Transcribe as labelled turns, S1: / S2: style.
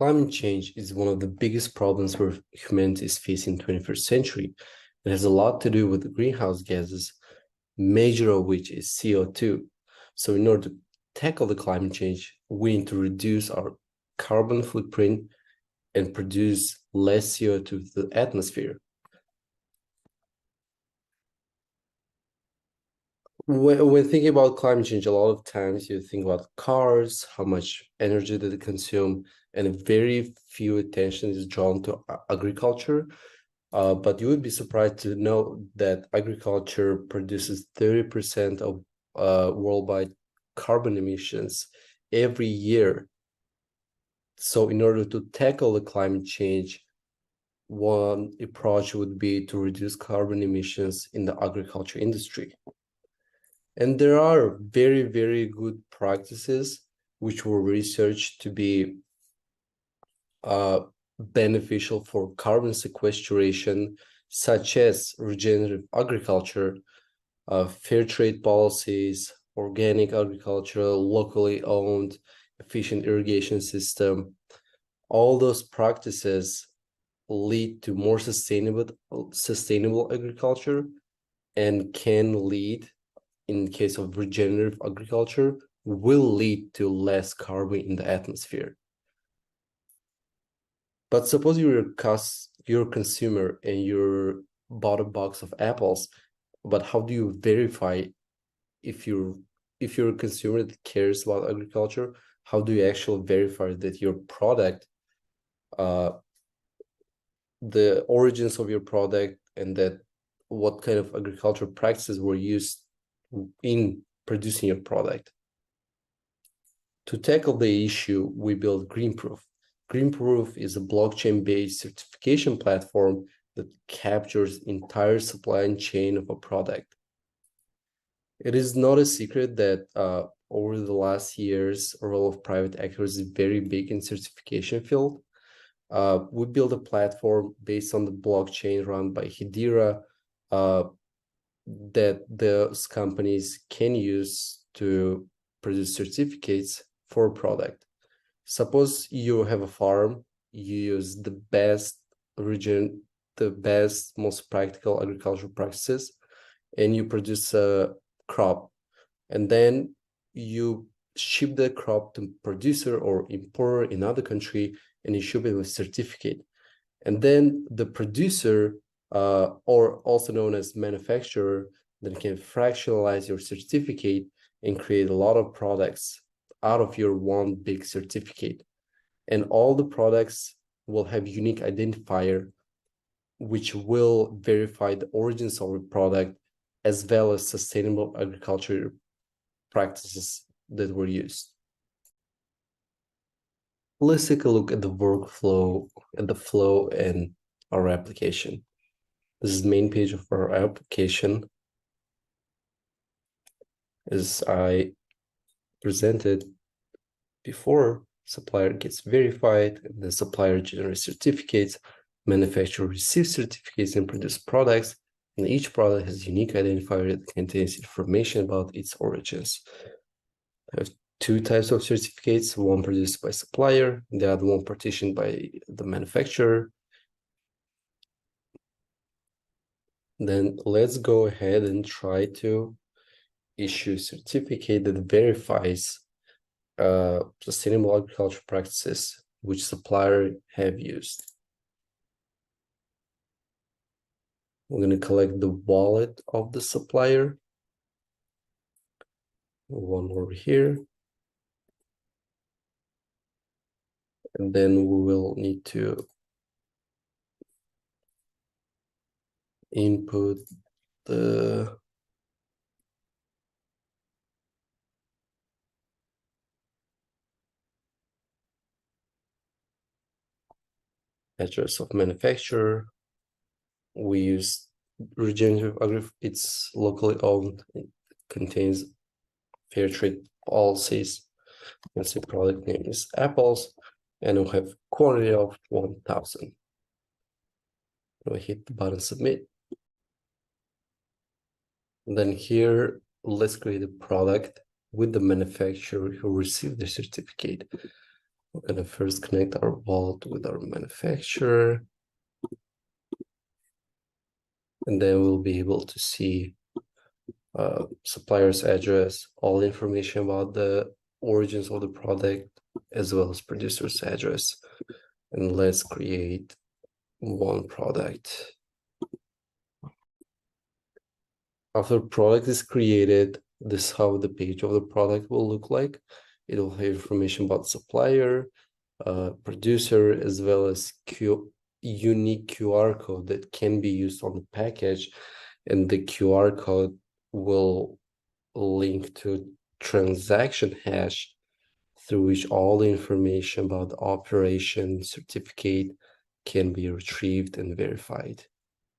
S1: Climate change is one of the biggest problems humanity is facing in the 21st century. It has a lot to do with greenhouse gases, major of which is CO2. So in order to tackle the climate change, we need to reduce our carbon footprint and produce less CO2 to the atmosphere. When thinking about climate change, a lot of times you think about cars, how much energy do they consume, and very few attention is drawn to agriculture. But you would be surprised to know that agriculture produces 30% of worldwide carbon emissions every year. So in order to tackle the climate change, one approach would be to reduce carbon emissions in the agriculture industry. And there are very, very good practices which were researched to be beneficial for carbon sequestration, such as regenerative agriculture, fair trade policies, organic agriculture, locally owned, efficient irrigation system. All those practices lead to more sustainable agriculture and can lead, in case of regenerative agriculture, will lead to less carbon in the atmosphere. But suppose you're a consumer and you bought a box of apples, but how do you verify if you're a consumer that cares about agriculture? How do you actually verify that your product, the origins of your product, and that what kind of agricultural practices were used in producing your product? To tackle the issue, we built Greenproof. Greenproof is a blockchain-based certification platform that captures entire supply chain of a product. It is not a secret that over the last years, a role of private actors is very big in certification field. We built a platform based on the blockchain run by Hedera that those companies can use to produce certificates for a product. Suppose you have a farm, you use the best region, the best, most practical agricultural practices, and you produce a crop. And then you ship the crop to producer or importer in another country, and you ship it with certificate. And then the producer, or also known as manufacturer, then can fractionalize your certificate and create a lot of products out of your one big certificate. And all the products will have unique identifier, which will verify the origins of the product as well as sustainable agriculture practices that were used. Let's take a look at the workflow and the flow in our application. This is the main page of our application. As I presented before, supplier gets verified, and the supplier generates certificates, manufacturer receives certificates and produce products, and each product has a unique identifier that contains information about its origins. I have two types of certificates, one produced by supplier, the other one partitioned by the manufacturer. Then let's go ahead and try to issue a certificate that verifies sustainable agricultural practices which supplier have used. We're going to collect the wallet of the supplier. One over here. And then we will need to input the address of manufacturer. We use regenerative agriculture. It's locally owned. It contains fair trade policies. Let's say product name is apples, and we'll have quantity of 1,000. We hit the button submit. And then here, let's create a product with the manufacturer who received the certificate. We're gonna first connect our vault with our manufacturer, and then we'll be able to see supplier's address, all information about the origins of the product, as well as producer's address. And let's create one product. After product is created, this is how the page of the product will look like. It will have information about supplier, producer, as well as unique QR code that can be used on the package. And the QR code will link to transaction hash through which all the information about the operation certificate can be retrieved and verified.